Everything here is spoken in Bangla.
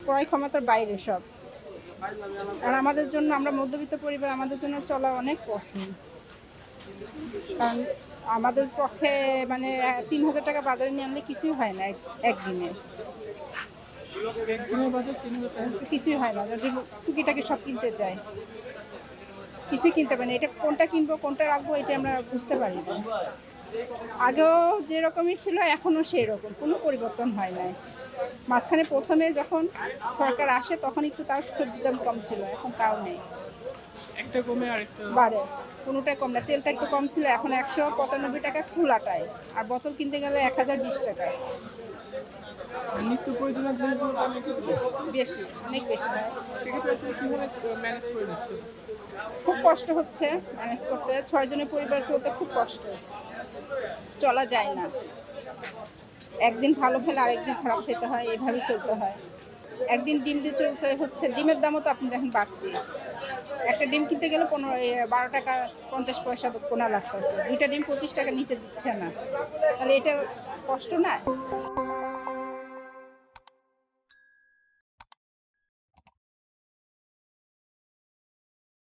ক্রয় ক্ষমতার বাইরে সব। আর আমাদের জন্য, আমরা মধ্যবিত্ত পরিবার, আমাদের জন্য চলা অনেক কঠিন। কারণ আমাদের পক্ষে মানে ৩,০০০ টাকা বাজারে নিয়ে আনলে কিছুই হয় না একদিনে। একদিনের বাজার ৩,০০০ টাকা? কিছুই হয় না। যদি টুকিটাকি সব কিনতে যাই, কিছুই কিনতে পারি না। এটা কোনটা কিনবো, কোনটা রাখবো, এটা আমরা বুঝতে পারি না। আগেও যেরকমই ছিল, এখনও সেই রকম, কোনো পরিবর্তন হয় নাই। মাঝখানে প্রথমে যখন সরকার আসে তখন একটু তাও সবজির দাম কম ছিল, এখন তাও নেই, একটা কমে আরেকটা। বাড়ে। কোনোটাই কম না। তেলটা একটু কম ছিল, এখন ১৯৫ টাকা খোলাটায়, আর বোতল কিনতে গেলে ১,০২০ টাকা। নিত্য প্রয়োজনীয় জিনিসগুলোর দাম একটু বেশি, অনেক বেশি হয়। সেক্ষেত্রে আসলে কিভাবে ম্যানেজ করে দিচ্ছে? খুব কষ্ট হচ্ছে ম্যানেজ করতে। ৬ জনের পরিবার চলতে খুব কষ্ট, চলা যায় না। একদিন ভালো খেলে আরেকদিন খারাপ খেতে হয়, এভাবেই চলতে হয়। একদিন ডিম দিয়ে চলতে হচ্ছে, ডিমের দামও তো আপনি দেখেন বাড়তি। একটা ডিম কিনতে গেলে ১২ টাকা ৫০ পয়সা কোনা লাগতেছে। ২টা ডিম ২৫ টাকার নিচে দিচ্ছে না। তাহলে এটা কষ্ট না?